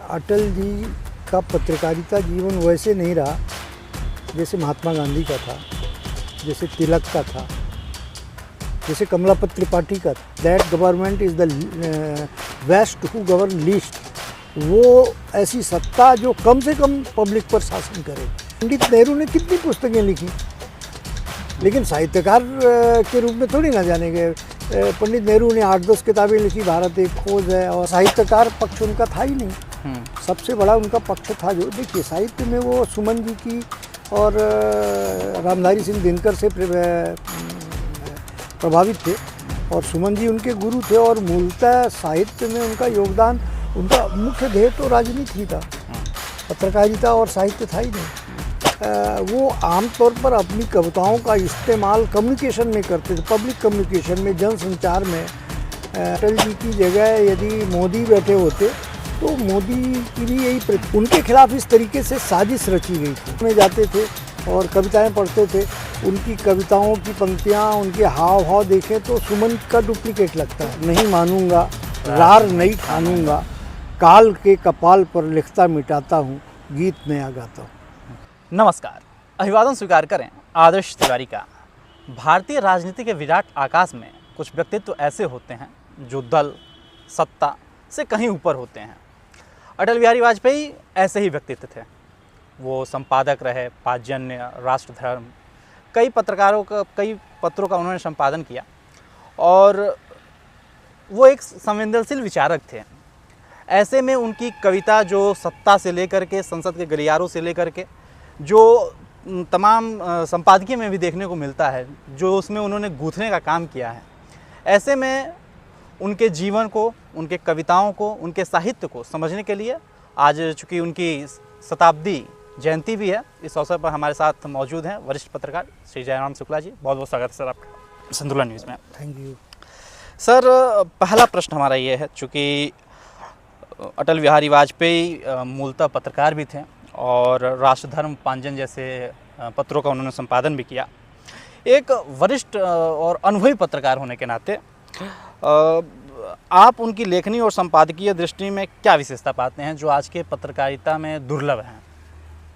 अटल जी का पत्रकारिता जीवन वैसे नहीं रहा जैसे महात्मा गांधी का था, जैसे तिलक का था, जैसे कमलापत त्रिपाठी का था। That government is the best who govern least. वो ऐसी सत्ता जो कम से कम पब्लिक पर शासन करे। पंडित नेहरू ने कितनी पुस्तकें लिखी, लेकिन साहित्यकार के रूप में थोड़ी ना जाने गए। पंडित नेहरू ने 8-10 किताबें लिखी, भारत एक खोज है, और साहित्यकार पक्ष उनका था ही नहीं। सबसे बड़ा उनका पक्ष था जो, देखिए साहित्य में वो सुमन जी की और रामधारी सिंह दिनकर से प्रभावित थे, और सुमन जी उनके गुरु थे, और मूलतः साहित्य में उनका योगदान, उनका मुख्य ध्येय तो राजनीति ही था, पत्रकारिता और साहित्य था ही नहीं। वो आमतौर पर अपनी कविताओं का इस्तेमाल कम्युनिकेशन में करते थे, पब्लिक कम्युनिकेशन में, जनसंचार में। अटल जी की जगह यदि मोदी बैठे होते तो मोदी की भी यही, उनके खिलाफ इस तरीके से साजिश रची गई थी। में जाते थे और कविताएं पढ़ते थे, उनकी कविताओं की पंक्तियां, उनके हाव भाव देखें तो सुमन का डुप्लीकेट लगता है। नहीं मानूंगा, रार नहीं ठानूंगा, काल के कपाल पर लिखता मिटाता हूँ, गीत नया गाता हूँ। नमस्कार, अभिवादन स्वीकार करें आदर्श तिवारी का। भारतीय राजनीति के विराट आकाश में कुछ व्यक्तित्व ऐसे होते हैं जो दल, सत्ता से कहीं ऊपर होते हैं। अटल बिहारी वाजपेयी ऐसे ही व्यक्तित्व थे। वो संपादक रहे, पाँचजन्य, राष्ट्रधर्म, कई पत्रों का उन्होंने संपादन किया, और वो एक संवेदनशील विचारक थे। ऐसे में उनकी कविता जो सत्ता से लेकर के, संसद के गलियारों से लेकर के, जो तमाम संपादकीय में भी देखने को मिलता है, जो उसमें उन्होंने गूंथने का काम किया है, ऐसे में उनके जीवन को, उनके कविताओं को, उनके साहित्य को समझने के लिए आज चूँकि उनकी शताब्दी जयंती भी है, इस अवसर पर हमारे साथ मौजूद हैं वरिष्ठ पत्रकार श्री जयराम शुक्ला जी। बहुत बहुत स्वागत है सर आपका संतुलन न्यूज़ में। थैंक यू सर, पहला प्रश्न हमारा ये है, चूँकि अटल बिहारी वाजपेयी मूलतः पत्रकार भी थे और राष्ट्रधर्म, पाँचजन्य जैसे पत्रों का उन्होंने संपादन भी किया। एक वरिष्ठ और अनुभवी पत्रकार होने के नाते आप उनकी लेखनी और संपादकीय दृष्टि में क्या विशेषता पाते हैं जो आज के पत्रकारिता में दुर्लभ हैं?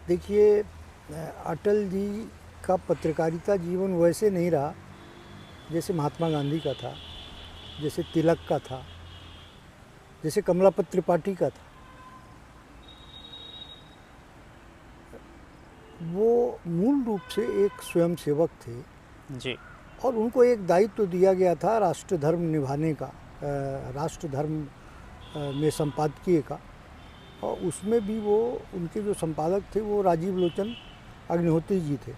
देखिए, अटल जी का पत्रकारिता जीवन वैसे नहीं रहा जैसे महात्मा गांधी का था, जैसे तिलक का था, जैसे कमलापत त्रिपाठी का था। वो मूल रूप से एक स्वयंसेवक थे जी, और उनको एक दायित्व दिया गया था राष्ट्रधर्म निभाने का, राष्ट्रधर्म में संपादकीय का, और उसमें भी वो, उनके जो संपादक थे वो राजीव लोचन अग्निहोत्री जी थे।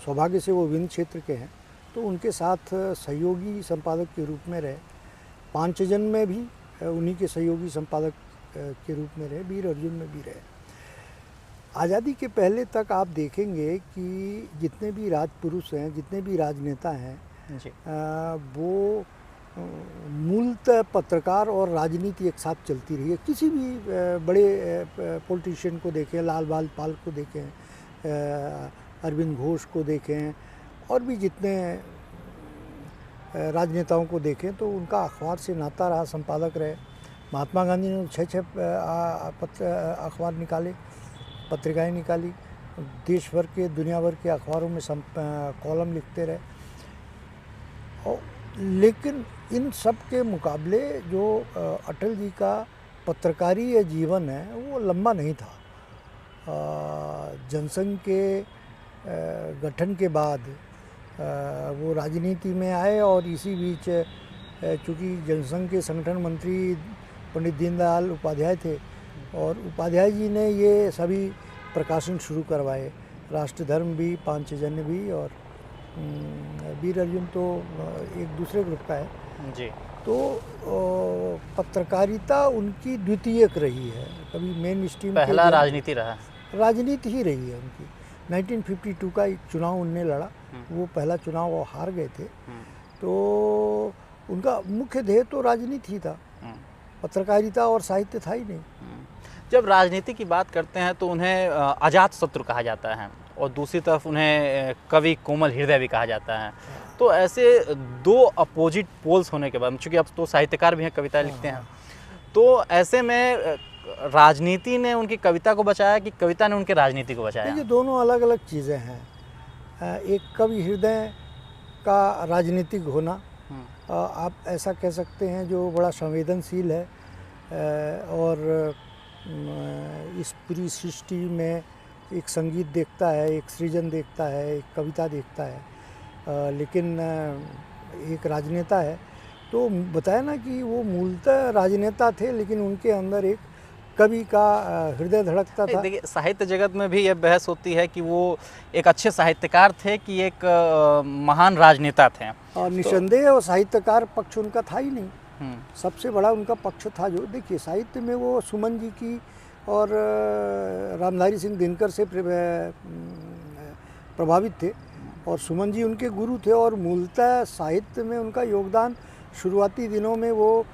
सौभाग्य से वो विंध्य क्षेत्र के हैं, तो उनके साथ सहयोगी संपादक के रूप में रहे। पाँचजन्य में भी उन्हीं के सहयोगी संपादक के रूप में रहे, वीर अर्जुन में भी रहे। आज़ादी के पहले तक आप देखेंगे कि जितने भी राजपुरुष हैं, जितने भी राजनेता हैं, वो मूलतः पत्रकार और राजनीति एक साथ चलती रही है। किसी भी बड़े पॉलिटिशियन को देखें, लाल बाल पाल को देखें, अरविंद घोष को देखें, और भी जितने राजनेताओं को देखें, तो उनका अखबार से नाता रहा, संपादक रहे। महात्मा गांधी ने 6 अखबार निकाले, पत्रिकाएं निकाली, देश भर के, दुनिया भर के अखबारों में कॉलम लिखते रहे। और लेकिन इन सब के मुकाबले जो अटल जी का पत्रकारीय जीवन है वो लंबा नहीं था। जनसंघ के गठन के बाद वो राजनीति में आए, और इसी बीच चूँकि जनसंघ के संगठन मंत्री पंडित दीनदयाल उपाध्याय थे, और उपाध्याय जी ने ये सभी प्रकाशन शुरू करवाए, राष्ट्रधर्म भी, पाँचजन्य भी, और वीर अर्जुन तो एक दूसरे ग्रुप का है जी। तो पत्रकारिता उनकी द्वितीयक रही है, कभी मेन स्ट्रीम, पहला राजनीति रहा, राजनीति ही रही है उनकी। 1952 का एक चुनाव उनने लड़ा, वो पहला चुनाव वो हार गए थे, तो उनका मुख्य ध्येय तो राजनीति ही था, पत्रकारिता और साहित्य था ही नहीं। जब राजनीति की बात करते हैं तो उन्हें अजात शत्रु कहा जाता है, और दूसरी तरफ उन्हें कवि कोमल हृदय भी कहा जाता है। तो ऐसे दो अपोजिट पोल्स होने के बाद, चूँकि अब तो साहित्यकार भी हैं, कविता लिखते हैं, तो ऐसे में राजनीति ने उनकी कविता को बचाया कि कविता ने उनके राजनीति को बचाया? देखिए, दोनों अलग अलग चीज़ें हैं। एक कवि हृदय का राजनीतिक होना, आप ऐसा कह सकते हैं, जो बड़ा संवेदनशील है और इस पूरी सृष्टि में एक संगीत देखता है, एक सृजन देखता है, एक कविता देखता है, लेकिन एक राजनेता है। तो बताया ना कि वो मूलतः राजनेता थे, लेकिन उनके अंदर एक कवि का हृदय धड़कता था। देखिए, साहित्य जगत में भी यह बहस होती है कि वो एक अच्छे साहित्यकार थे कि एक महान राजनेता थे। और निसंदेह और साहित्यकार पक्ष उनका था ही नहीं। सबसे बड़ा उनका पक्ष था, जो देखिए साहित्य में वो सुमन जी की और रामधारी सिंह दिनकर से प्रभावित थे, और सुमन जी उनके गुरु थे। और मूलतः साहित्य में उनका योगदान, शुरुआती दिनों में वो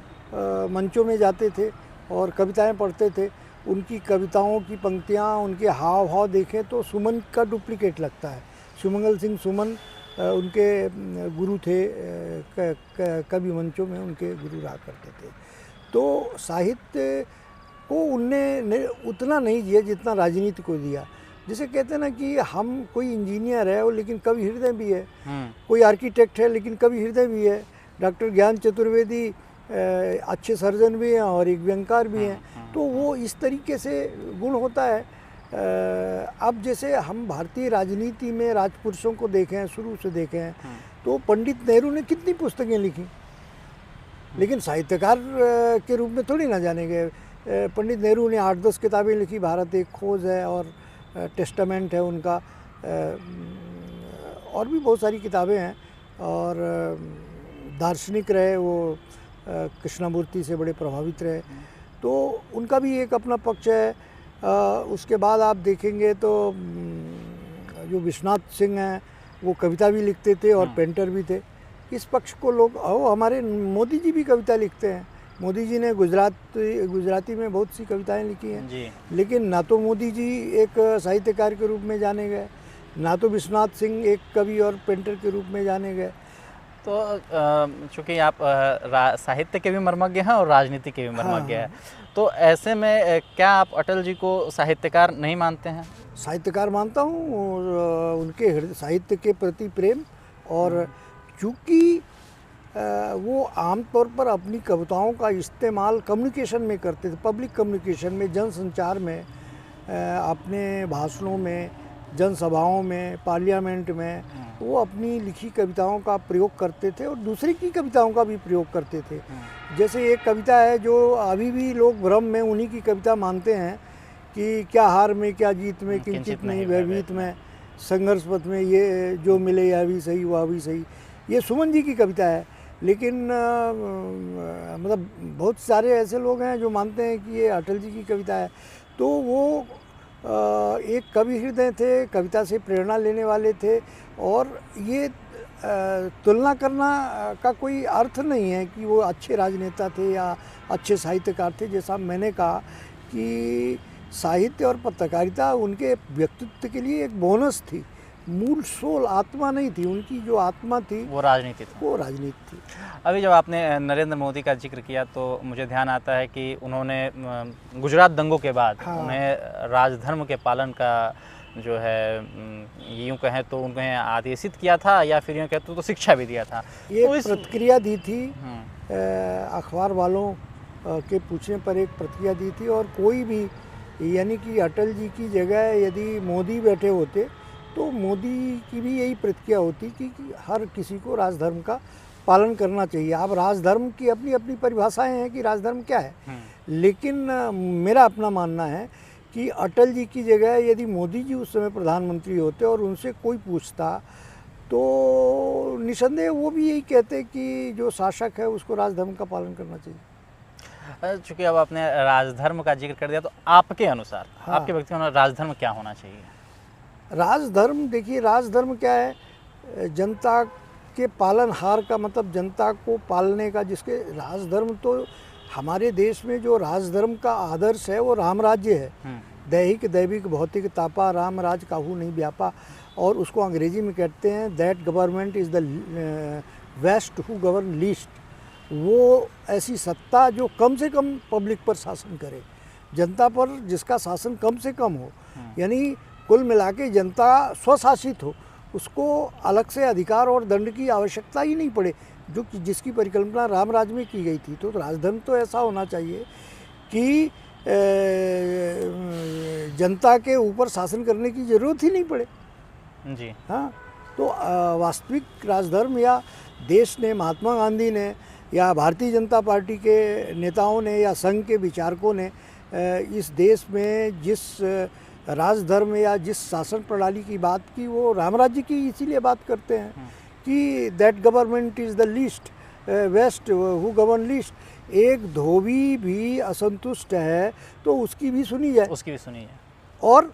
मंचों में जाते थे और कविताएं पढ़ते थे। उनकी कविताओं की पंक्तियां, उनके हाव भाव देखें तो सुमन का डुप्लीकेट लगता है। सुमंगल सिंह सुमन उनके गुरु थे, कवि मंचों में उनके गुरु रहा करते थे। तो साहित्य को उनने उतना नहीं दिया जितना राजनीति को दिया। जैसे कहते हैं ना कि हम, कोई इंजीनियर है लेकिन कवि हृदय भी है, कोई आर्किटेक्ट है लेकिन कवि हृदय भी है। डॉक्टर ज्ञान चतुर्वेदी अच्छे सर्जन भी हैं और एक व्यंगकार भी हैं। तो वो इस तरीके से गुण होता है। अब जैसे हम भारतीय राजनीति में राजपुरुषों को देखें, शुरू से देखें, तो पंडित नेहरू ने कितनी पुस्तकें लिखी, लेकिन साहित्यकार के रूप में थोड़ी ना जाने गए। पंडित नेहरू ने 8-10 किताबें लिखी। भारत एक खोज है और टेस्टामेंट है उनका, और भी बहुत सारी किताबें हैं। और दार्शनिक रहे वो, कृष्णमूर्ति से बड़े प्रभावित रहे, तो उनका भी एक अपना पक्ष है। उसके बाद आप देखेंगे तो जो विश्वनाथ सिंह हैं, वो कविता भी लिखते थे और पेंटर भी थे। इस पक्ष को लोग, हमारे मोदी जी भी कविता लिखते हैं। मोदी जी ने गुजराती में बहुत सी कविताएं लिखी हैं जी। लेकिन ना तो मोदी जी एक साहित्यकार के रूप में जाने गए, ना तो विश्वनाथ सिंह एक कवि और पेंटर के रूप में जाने गए। तो चूँकि आप साहित्य के भी मर्मज्ञ हैं और राजनीति के भी मर्मज्ञ हैं, तो ऐसे में क्या आप अटल जी को साहित्यकार नहीं मानते हैं? साहित्यकार मानता हूँ, उनके साहित्य के प्रति प्रेम, और चूँकि वो आमतौर पर अपनी कविताओं का इस्तेमाल कम्युनिकेशन में करते थे, पब्लिक कम्युनिकेशन में, जनसंचार में, अपने भाषणों में, जनसभाओं में, पार्लियामेंट में वो अपनी लिखी कविताओं का प्रयोग करते थे और दूसरे की कविताओं का भी प्रयोग करते थे। जैसे एक कविता है जो अभी भी लोग भ्रम में उन्हीं की कविता मानते हैं कि क्या हार में क्या जीत में, किंचित नहीं भयभीत में, संघर्ष पथ में ये जो मिले यह भी सही वह भी सही। ये सुमन जी की कविता है, लेकिन मतलब बहुत सारे ऐसे लोग हैं जो मानते हैं कि ये अटल जी की कविता है। तो वो एक कवि हृदय थे, कविता से प्रेरणा लेने वाले थे, और ये तुलना करना का कोई अर्थ नहीं है कि वो अच्छे राजनेता थे या अच्छे साहित्यकार थे। जैसा मैंने कहा कि साहित्य और पत्रकारिता उनके व्यक्तित्व के लिए एक बोनस थी, मूल सोल आत्मा नहीं थी। उनकी जो आत्मा थी वो राजनीति थी, वो राजनीति थी। अभी जब आपने नरेंद्र मोदी का जिक्र किया तो मुझे ध्यान आता है कि उन्होंने गुजरात दंगों के बाद उन्हें राजधर्म के पालन का जो है, यूँ कहें तो उन्हें आदेशित किया था, या फिर यूँ कहते तो शिक्षा भी दिया था। ये तो प्रतिक्रिया दी थी, अखबार वालों के पूछने पर एक प्रतिक्रिया दी थी। और कोई भी, यानी कि अटल जी की जगह यदि मोदी बैठे होते तो मोदी की भी यही प्रतिक्रिया होती कि हर किसी को राजधर्म का पालन करना चाहिए। अब राजधर्म की अपनी अपनी परिभाषाएं हैं कि राजधर्म क्या है, लेकिन मेरा अपना मानना है कि अटल जी की जगह यदि मोदी जी उस समय प्रधानमंत्री होते और उनसे कोई पूछता तो निसंदेह वो भी यही कहते कि जो शासक है उसको राजधर्म का पालन करना चाहिए। चूँकि अब आपने राजधर्म का जिक्र कर दिया, तो आपके अनुसार, आपके व्यक्तिगत अनुसार राजधर्म क्या होना चाहिए? राजधर्म, देखिए राजधर्म क्या है, जनता के पालनहार का मतलब जनता को पालने का, जिसके राजधर्म तो हमारे देश में जो राजधर्म का आदर्श है वो राम राज्य है। दैहिक दैविक भौतिक तापा राम राज काहू नहीं व्यापा, और उसको अंग्रेजी में कहते हैं that government is the best who govern least. वो ऐसी सत्ता जो कम से कम पब्लिक पर शासन करे, जनता पर जिसका शासन कम से कम हो, यानी कुल मिला के जनता स्वशासित हो, उसको अलग से अधिकार और दंड की आवश्यकता ही नहीं पड़े, जो कि जिसकी परिकल्पना राम राज्य में की गई थी। तो राजधर्म तो ऐसा होना चाहिए कि जनता के ऊपर शासन करने की ज़रूरत ही नहीं पड़े जी। हाँ, तो वास्तविक राजधर्म या देश ने, महात्मा गांधी ने या भारतीय जनता पार्टी के नेताओं ने या संघ के विचारकों ने इस देश में जिस राजधर्म या जिस शासन प्रणाली की बात की, वो राम राज्य की इसीलिए बात करते हैं कि that government is the least best who govern least. एक धोबी भी असंतुष्ट है तो उसकी भी सुनी जाए, उसकी भी सुनी जाए और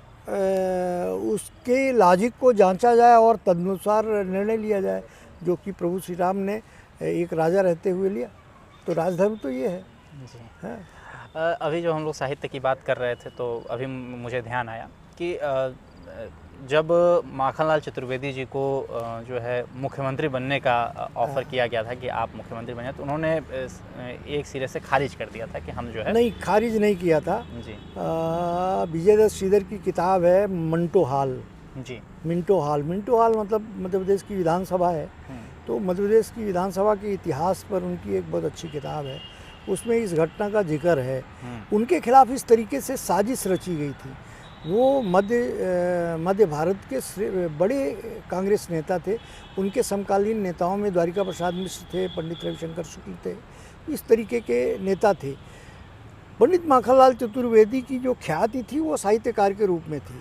उसके लॉजिक को जांचा जाए और तदनुसार निर्णय लिया जाए, जो कि प्रभु श्री राम ने एक राजा रहते हुए लिया। तो राजधर्म तो ये है जी। हाँ। अभी जो हम लोग साहित्य की बात कर रहे थे तो अभी मुझे ध्यान आया कि जब माखनलाल चतुर्वेदी जी को जो है मुख्यमंत्री बनने का ऑफ़र किया गया था कि आप मुख्यमंत्री बने, तो उन्होंने एक सिरे से खारिज कर दिया था कि हम जो है नहीं, खारिज नहीं किया था जी। विजयदत्त श्रीधर की किताब है मिंटो हॉल जी। मिंटो हॉल मतलब मध्य प्रदेश की विधानसभा है। तो मध्य प्रदेश की विधानसभा के इतिहास पर उनकी एक बहुत अच्छी किताब है, उसमें इस घटना का जिक्र है। उनके खिलाफ इस तरीके से साजिश रची गई थी। वो मध्य भारत के बड़े कांग्रेस नेता थे, उनके समकालीन नेताओं में द्वारिका प्रसाद मिश्र थे, पंडित रविशंकर शुक्ल थे, इस तरीके के नेता थे। पंडित माखनलाल चतुर्वेदी की जो ख्याति थी वो साहित्यकार के रूप में थी,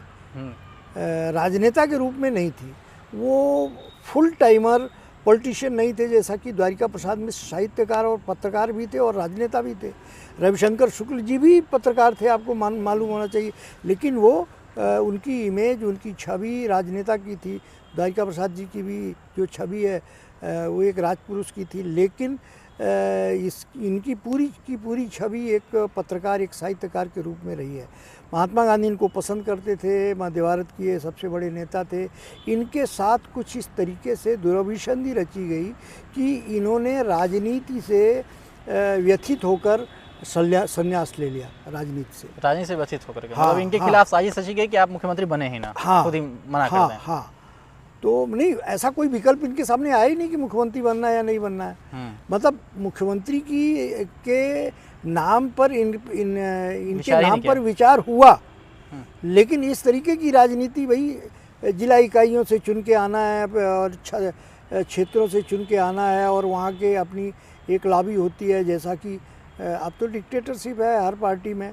राजनेता के रूप में नहीं थी। वो फुल टाइमर पॉलिटिशियन नहीं थे, जैसा कि द्वारिका प्रसाद मिश्र साहित्यकार और पत्रकार भी थे और राजनेता भी थे। रविशंकर शुक्ल जी भी पत्रकार थे, आपको मालूम होना चाहिए, लेकिन वो उनकी इमेज, उनकी छवि राजनेता की थी। द्वारिका प्रसाद जी की भी जो छवि है वो एक राजपुरुष की थी, लेकिन इनकी पूरी छवि एक पत्रकार, एक साहित्यकार के रूप में रही है। महात्मा गांधी इनको पसंद करते थे, मध्य भारत के ये सबसे बड़े नेता थे। इनके साथ कुछ इस तरीके से दुरभिसंधि रची गई कि इन्होंने राजनीति से व्यथित होकर संन्यास ले लिया, राजनीति से व्यथित होकर के। हाँ, मतलब इनके खिलाफ साजिश रची गई कि आप मुख्यमंत्री बने ही ना, खुद ही मना कर दें। हाँ, तो नहीं, ऐसा कोई विकल्प इनके सामने आया ही नहीं कि मुख्यमंत्री बनना है या नहीं बनना है। मतलब मुख्यमंत्री के नाम पर इनके नाम पर विचार हुआ, लेकिन इस तरीके की राजनीति, भाई जिला इकाइयों से चुन के आना है और क्षेत्रों से चुन के आना है और वहाँ के अपनी एक लॉबी होती है, जैसा कि अब तो डिक्टेटरशिप है हर पार्टी में,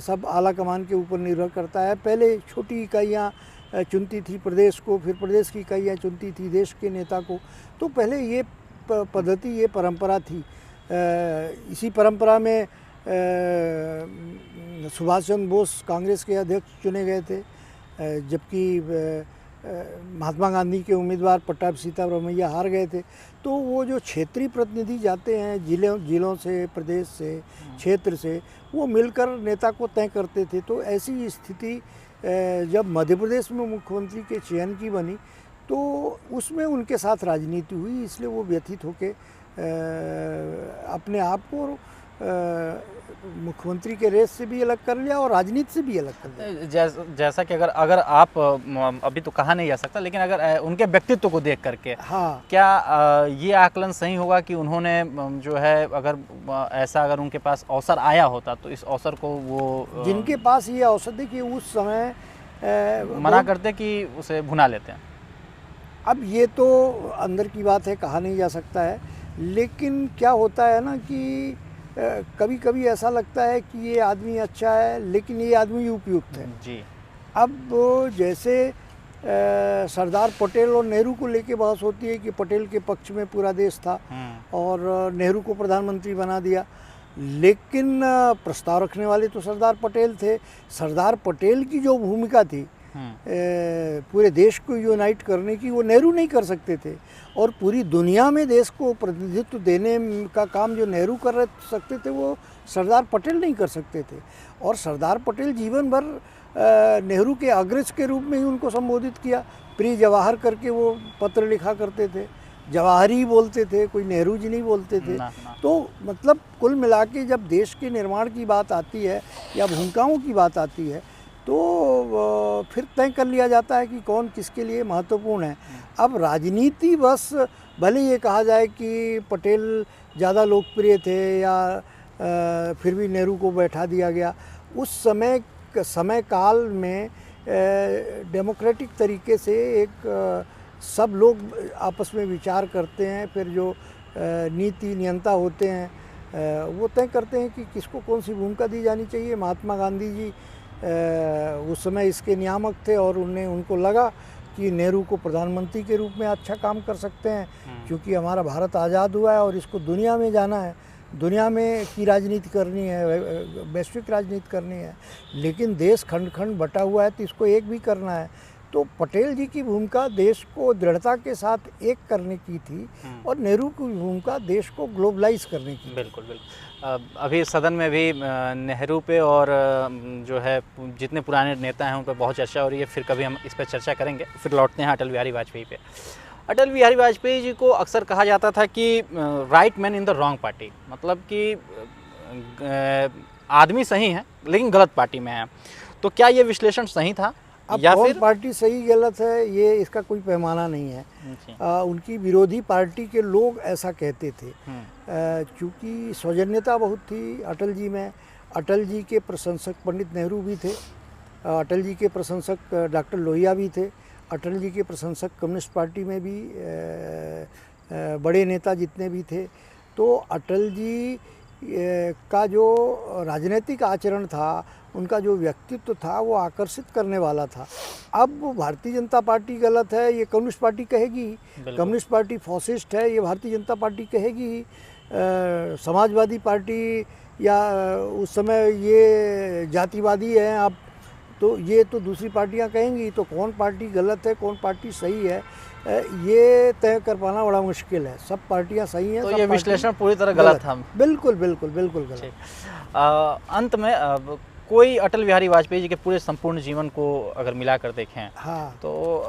सब आला कमान के ऊपर निर्भर करता है। पहले छोटी इकाइयाँ चुनती थी प्रदेश को, फिर प्रदेश की इकाइयाँ चुनती थी देश के नेता को। तो पहले ये पद्धति, ये परंपरा थी। इसी परंपरा में सुभाष चंद्र बोस कांग्रेस के अध्यक्ष चुने गए थे, जबकि महात्मा गांधी के उम्मीदवार पट्टाभी सीतारामैया हार गए थे। तो वो जो क्षेत्रीय प्रतिनिधि जाते हैं जिलों से, प्रदेश से, क्षेत्र से, वो मिलकर नेता को तय करते थे। तो ऐसी स्थिति जब मध्य प्रदेश में मुख्यमंत्री के चयन की बनी तो उसमें उनके साथ राजनीति हुई, इसलिए वो व्यथित होके अपने आप को मुख्यमंत्री के रेस से भी अलग कर लिया और राजनीति से भी अलग कर लिया। जैसा कि अगर आप अभी तो कहा नहीं जा सकता, लेकिन अगर उनके व्यक्तित्व को देख करके क्या ये आकलन सही होगा कि उन्होंने जो है अगर उनके पास अवसर आया होता तो इस अवसर को वो जिनके पास ये अवसर, देखिए उस समय मना करते कि उसे भुना लेते हैं। अब ये तो अंदर की बात है, कहा नहीं जा सकता है, लेकिन क्या होता है ना कि कभी कभी ऐसा लगता है कि ये आदमी अच्छा है लेकिन ये आदमी उपयुक्त है जी। अब जैसे सरदार पटेल और नेहरू को लेके बहस होती है कि पटेल के पक्ष में पूरा देश था और नेहरू को प्रधानमंत्री बना दिया, लेकिन प्रस्ताव रखने वाले तो सरदार पटेल थे। सरदार पटेल की जो भूमिका थी पूरे देश को यूनाइट करने की, वो नेहरू नहीं कर सकते थे, और पूरी दुनिया में देश को प्रतिनिधित्व देने का काम जो नेहरू कर सकते थे वो सरदार पटेल नहीं कर सकते थे। और सरदार पटेल जीवन भर नेहरू के अग्रज के रूप में ही उनको संबोधित किया, प्रिय जवाहर करके वो पत्र लिखा करते थे। जवाहरी बोलते थे, कोई नेहरू जी नहीं बोलते थे। ना, ना। तो मतलब कुल मिला के जब देश के निर्माण की बात आती है या भूमिकाओं की बात आती है तो फिर तय कर लिया जाता है कि कौन किसके लिए महत्वपूर्ण है। अब राजनीति बस भले ये कहा जाए कि पटेल ज़्यादा लोकप्रिय थे या फिर भी नेहरू को बैठा दिया गया, उस समय काल में डेमोक्रेटिक तरीके से एक सब लोग आपस में विचार करते हैं, फिर जो नीति नियंता होते हैं वो तय करते हैं कि किसको कौन सी भूमिका दी जानी चाहिए। महात्मा गांधी जी उस समय इसके नियामक थे और उनको लगा कि नेहरू को प्रधानमंत्री के रूप में अच्छा काम कर सकते हैं, क्योंकि हमारा भारत आज़ाद हुआ है और इसको दुनिया में जाना है, दुनिया में की राजनीति करनी है, वैश्विक राजनीति करनी है, लेकिन देश खंड खंड बटा हुआ है तो इसको एक भी करना है। तो पटेल जी की भूमिका देश को दृढ़ता के साथ एक करने की थी और नेहरू की भूमिका देश को ग्लोबलाइज करने की। बिल्कुल बिल्कुल। अभी सदन में भी नेहरू पे और जो है जितने पुराने नेता हैं उन पर बहुत चर्चा हो रही है, फिर कभी हम इस पर चर्चा करेंगे। फिर लौटते हैं अटल बिहारी वाजपेयी पे। अटल बिहारी वाजपेयी जी को अक्सर कहा जाता था कि right man in the wrong party, मतलब कि आदमी सही है लेकिन गलत पार्टी में है। तो क्या ये विश्लेषण सही था? अब या कौन फिर पार्टी सही गलत है ये इसका कोई पैमाना नहीं है। उनकी विरोधी पार्टी के लोग ऐसा कहते थे, क्योंकि सौजन्यता बहुत थी अटल जी में। अटल जी के प्रशंसक पंडित नेहरू भी थे, अटल जी के प्रशंसक डॉक्टर लोहिया भी थे, अटल जी के प्रशंसक कम्युनिस्ट पार्टी में भी बड़े नेता जितने भी थे। तो अटल जी का जो राजनीतिक आचरण था, उनका जो व्यक्तित्व था वो आकर्षित करने वाला था। अब भारतीय जनता पार्टी गलत है ये कम्युनिस्ट पार्टी कहेगी, कम्युनिस्ट पार्टी फॉसिस्ट है ये भारतीय जनता पार्टी कहेगी, समाजवादी पार्टी या उस समय ये जातिवादी है अब तो ये तो दूसरी पार्टियां कहेंगी। तो कौन पार्टी गलत है कौन पार्टी सही है ये तय कर पाना बड़ा मुश्किल है। सब पार्टियां सही हैं। तो ये विश्लेषण पूरी तरह गलत था। बिल्कुल बिल्कुल बिल्कुल गलत। अंत में कोई अटल बिहारी वाजपेयी जी के पूरे संपूर्ण जीवन को अगर मिला कर देखें, हाँ, तो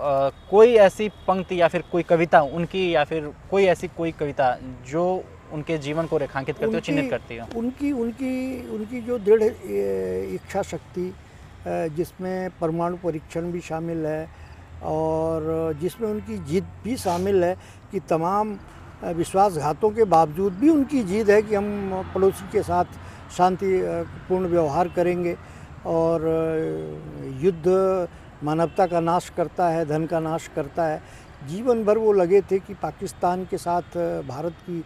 कोई ऐसी पंक्ति या फिर कोई कविता उनकी, या फिर कोई ऐसी कोई कविता जो उनके जीवन को रेखांकित करती हो, चिन्हित करती हो? उनकी जो दृढ़ इच्छा शक्ति, जिसमें परमाणु परीक्षण भी शामिल है और जिसमें उनकी जिद भी शामिल है कि तमाम विश्वासघातों के बावजूद भी उनकी जिद है कि हम पड़ोसी के साथ शांतिपूर्ण व्यवहार करेंगे। और युद्ध मानवता का नाश करता है, धन का नाश करता है। जीवन भर वो लगे थे कि पाकिस्तान के साथ भारत की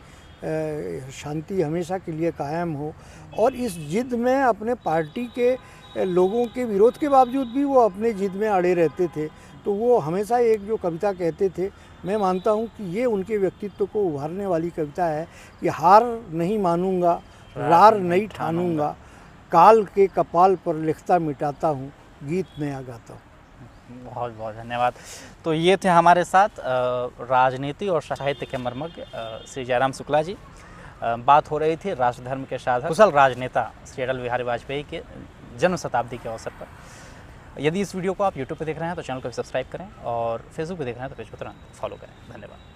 शांति हमेशा के लिए कायम हो। और इस जिद में अपने पार्टी के लोगों के विरोध के बावजूद भी वो अपने जिद में अड़े रहते थे। तो वो हमेशा एक जो कविता कहते थे, मैं मानता हूँ कि ये उनके व्यक्तित्व को उभारने वाली कविता है कि हार नहीं मानूंगा, रार नहीं ठानूंगा, काल के कपाल पर लिखता मिटाता हूँ, गीत नया गाता हूँ। बहुत बहुत धन्यवाद। तो ये थे हमारे साथ राजनीति और साहित्य के मर्मज्ञ श्री जयराम शुक्ला जी। बात हो रही थी राष्ट्र धर्म के साधक कुशल राजनेता श्री अटल बिहारी वाजपेयी के जन्म शताब्दी के अवसर पर। यदि इस वीडियो को आप यूट्यूब पर देख रहे हैं तो चैनल को सब्सक्राइब करें और फेसबुक पर देख रहे हैं तो पेज को तुरंत फॉलो करें। धन्यवाद।